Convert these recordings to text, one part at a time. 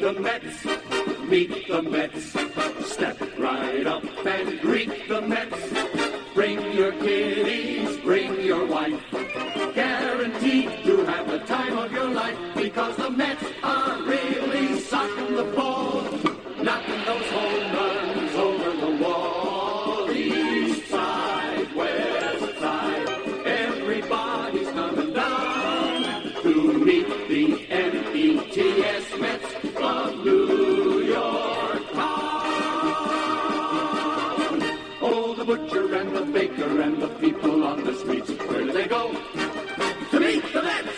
the Mets. Meet the Mets. Step right up and greet the Mets. Bring your kiddies, bring your wife. Guaranteed to have the time of your life, because the Mets are really socking the ball, knocking those home runs over the wall. East side, west side, everybody's coming down to meet the METS Mets of New York town. Oh, the butcher and the baker and the people on the streets, where do they go? To meet the Mets!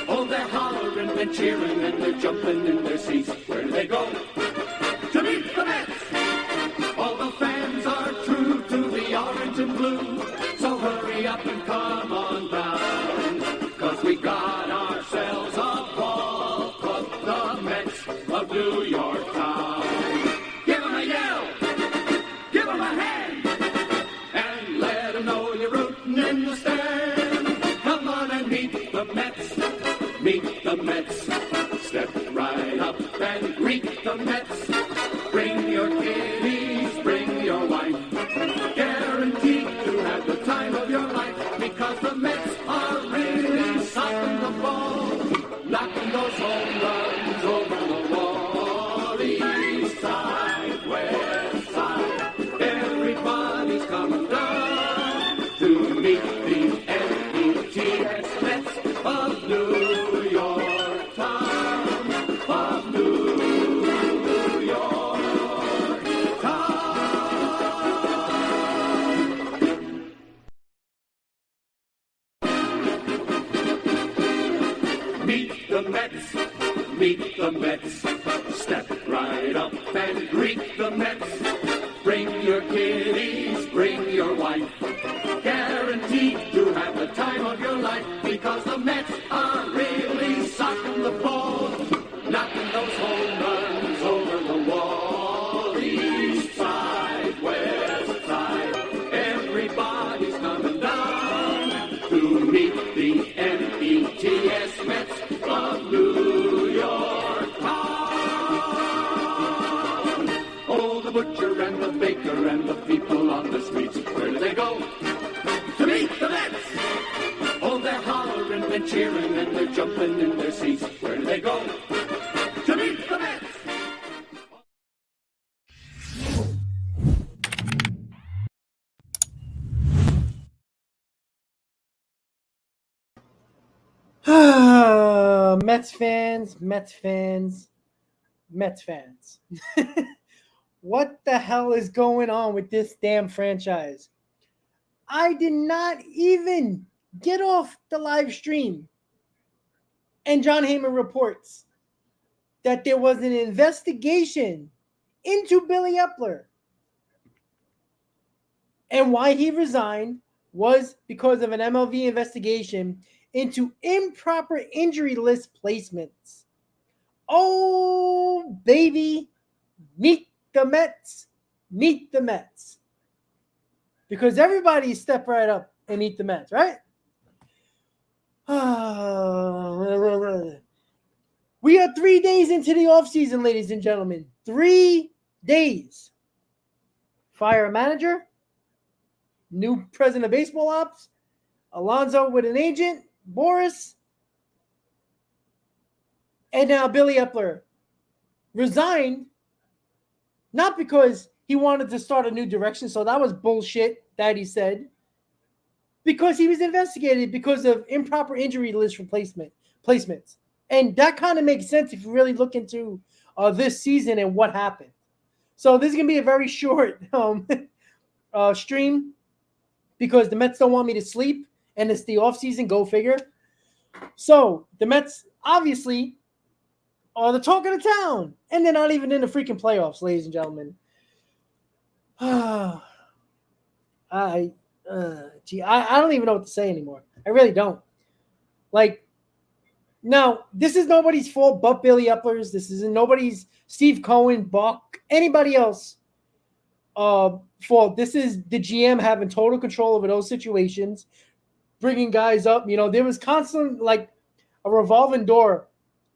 Oh, they're hollering and cheering and they're jumping in their seats. Where do they go? To meet the Mets! All the fans are true to the orange and blue, so hurry up and come on down, 'cause we got ourselves a ball club, the Mets of New York town. Give 'em a yell! Give 'em a hand! And let 'em know you're rooting in the stand. Come on and meet the Mets. Meet the Mets. Step right up and greet the Mets. Bring your kiddies, bring your wife. Guaranteed to have the time of your life, because the Mets are really socking the ball, knocking those home runs over the wall. East side, west side, everybody's coming down to meet the METS Mets of New York town, of New York town. Meet the Mets, meet the Mets. Step right up and greet the Mets. Bring your kiddies, bring your wife. Guaranteed to have the time of your life, because the Mets are really socking the ball, knocking those home runs over the wall. East side, west side, everybody's coming down to meet the METS Mets of New York town. Oh, the butcher and the baker and the people on the streets, where do they go? To meet the Mets! Oh, they're hollering and cheering and they're jumping in their seats. Where do they go? To meet the Mets! Mets fans, Mets fans, Mets fans. What the hell is going on with this damn franchise? I did not even get off the live stream, and John Heyman reports that there was an investigation into Billy Eppler, and why he resigned was because of an MLB investigation into improper injury list placements. Oh, baby, meet the Mets, meet the Mets. Because everybody step right up and meet the Mets, right? We are 3 days into the offseason, ladies and gentlemen. 3 days. Fire a manager, new president of baseball ops, Alonso with an agent, Boris, and now Billy Eppler resigned, not because he wanted to start a new direction, so that was bullshit that he said, because he was investigated because of improper injury list placements. And that kind of makes sense if you really look into this season and what happened. So this is going to be a very short stream, because the Mets don't want me to sleep, and it's the offseason, go figure. So the Mets obviously are the talk of the town, and they're not even in the freaking playoffs, ladies and gentlemen. I don't even know what to say anymore. I really don't. Now, this is nobody's fault but Billy Eppler's. This isn't nobody's Steve Cohen, Buck, anybody else fault. This is the GM having total control over those situations, bringing guys up. There was constant, a revolving door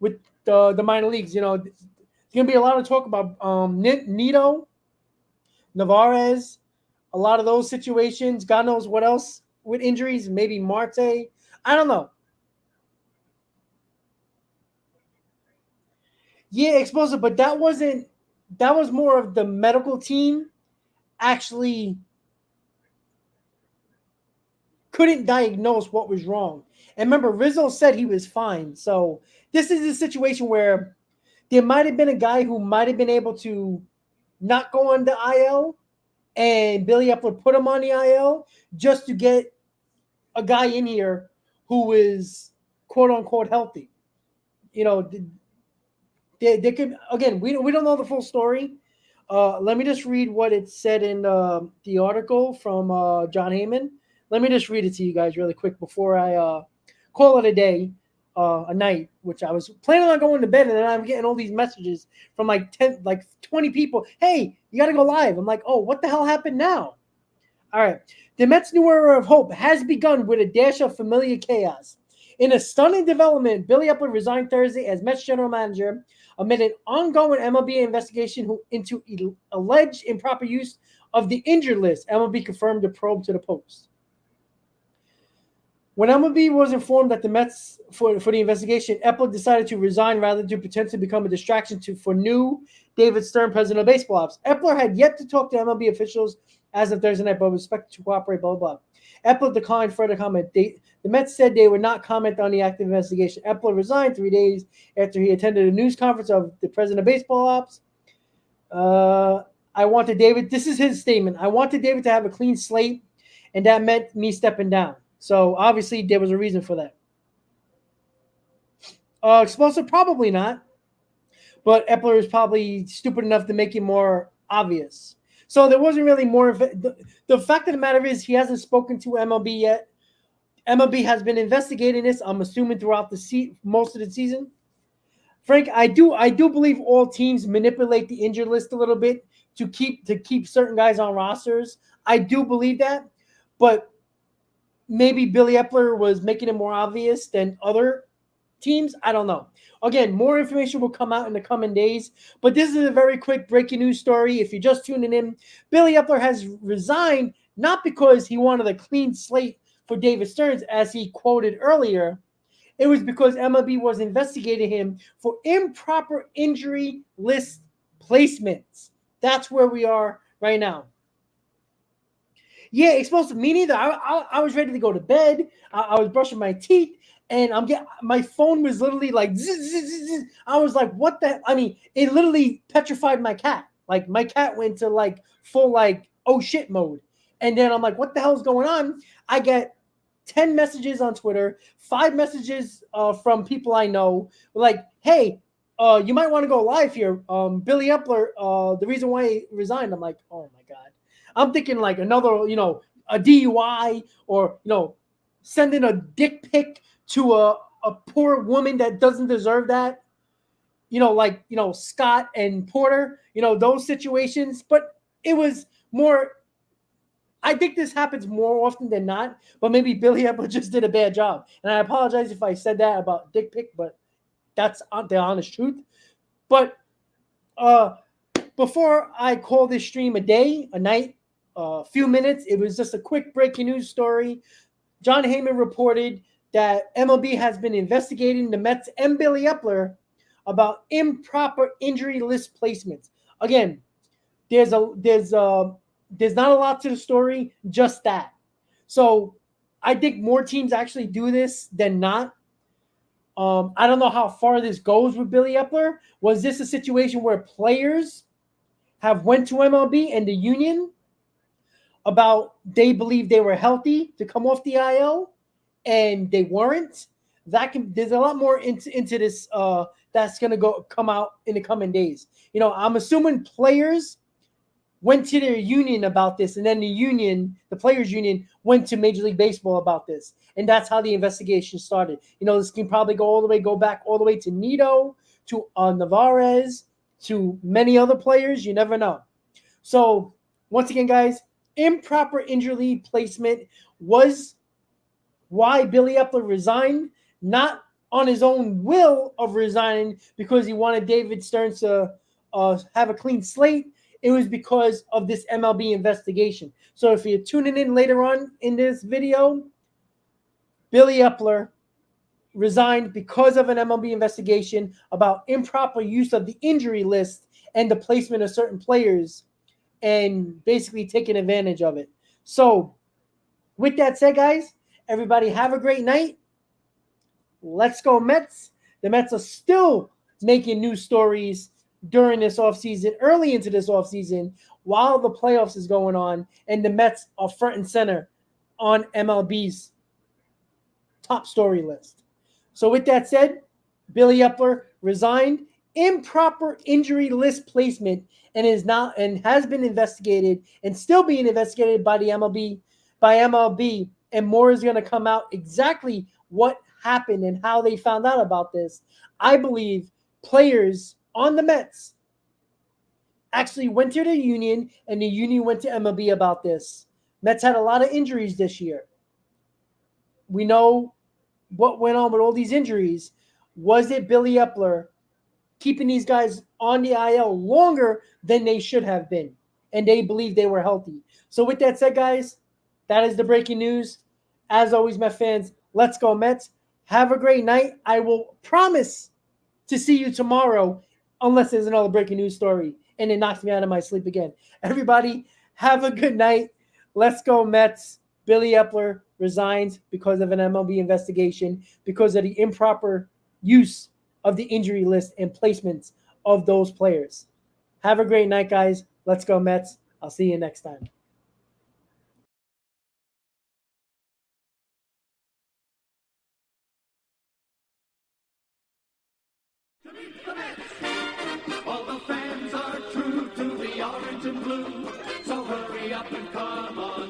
with the minor leagues. There's gonna be a lot of talk about Nito, Navarez, a lot of those situations. God knows what else with injuries. Maybe Marte. I don't know. Yeah, explosive, but that wasn't. That was more of the medical team actually couldn't diagnose what was wrong. And remember, Rizzo said he was fine. So this is a situation where there might have been a guy who might have been able to not go on the IL, and Billy Eppler put him on the IL just to get a guy in here who is quote unquote healthy. You know, they could, again, we don't know the full story. Let me just read what it said in the article from John Heyman. Let me just read it to you guys really quick before I call it a day, a night, which I was planning on going to bed, and then I'm getting all these messages from like 20 people. Hey, you got to go live. I'm like, oh, what the hell happened now? All right. The Mets' new era of hope has begun with a dash of familiar chaos. In a stunning development, Billy Eppler resigned Thursday as Mets general manager amid an ongoing MLB investigation into alleged improper use of the injured list. MLB confirmed the probe to the Post. When MLB was informed that the Mets for the investigation, Eppler decided to resign rather than potentially become a distraction for new David Stern, president of baseball ops. Eppler had yet to talk to MLB officials as of Thursday night, but was expected to cooperate, blah, blah, blah. Eppler declined further comment. The Mets said they would not comment on the active investigation. Eppler resigned 3 days after he attended a news conference of the president of baseball ops. I wanted David, this is his statement, I wanted David to have a clean slate, and that meant me stepping down. So obviously there was a reason for that. Explosive, probably not. But Eppler is probably stupid enough to make it more obvious. So there wasn't really more. The fact of the matter is he hasn't spoken to MLB yet. MLB has been investigating this, I'm assuming, throughout most of the season. Frank, I do believe all teams manipulate the injured list a little bit to keep certain guys on rosters. I do believe that. But maybe Billy Eppler was making it more obvious than other teams. I don't know. Again, more information will come out in the coming days. But this is a very quick breaking news story. If you're just tuning in, Billy Eppler has resigned not because he wanted a clean slate for David Stearns, as he quoted earlier. It was because MLB was investigating him for improper injury list placements. That's where we are right now. Yeah, explosive. Me neither. I was ready to go to bed. I was brushing my teeth, and my phone was literally like zzz, zzz, zzz. I was like, what the? I mean, it literally petrified my cat. Like my cat went to like full like oh shit mode, and then I'm like, what the hell is going on? I get 10 messages on Twitter, 5 messages from people I know, like, hey, you might want to go live here. Billy Eppler, the reason why he resigned. I'm like, oh my god. I'm thinking like another, a DUI, or, sending a dick pic to a poor woman that doesn't deserve that. Like, Scott and Porter, those situations. But it was more, I think this happens more often than not, but maybe Billy Eppler just did a bad job. And I apologize if I said that about dick pic, but that's the honest truth. But before I call this stream a day, a night, a few minutes, it was just a quick breaking news story. John Heyman reported that MLB has been investigating the Mets and Billy Eppler about improper injury list placements. Again, there's not a lot to the story, just that. So I think more teams actually do this than not. I don't know how far this goes with Billy Eppler. Was this a situation where players have went to MLB and the union about they believe they were healthy to come off the IL and they weren't? There's a lot more into this that's gonna come out in the coming days. I'm assuming players went to their union about this, and then the players union, went to Major League Baseball about this, and that's how the investigation started. This can probably go back all the way to Nito, to Navarez, to many other players. You never know. So once again, guys, improper injury placement was why Billy Eppler resigned, not on his own will of resigning because he wanted David Stearns to have a clean slate. It was because of this MLB investigation. So if you're tuning in later on in this video, Billy Eppler resigned because of an MLB investigation about improper use of the injury list and the placement of certain players and basically taking advantage of it. So with that said, guys, everybody have a great night. Let's go Mets. The Mets are still making news stories during this offseason, early into this offseason, while the playoffs is going on, and the Mets are front and center on MLB's top story list. So with that said, Billy Eppler resigned, improper injury list placement, and is now and has been investigated and still being investigated by the MLB, and more is going to come out exactly what happened and how they found out about this. I believe players on the Mets actually went to the union, and the union went to MLB about this. Mets had a lot of injuries this year. We know what went on with all these injuries. Was it Billy Eppler keeping these guys on the IL longer than they should have been? And they believe they were healthy. So with that said, guys, that is the breaking news. As always, my fans, let's go Mets. Have a great night. I will promise to see you tomorrow unless there's another breaking news story and it knocks me out of my sleep again. Everybody, have a good night. Let's go Mets. Billy Eppler resigns because of an MLB investigation because of the improper use of the injury list and placements of those players. Have a great night, guys. Let's go Mets. I'll see you next time. All the fans are true to the orange and blue, so hurry up and come on.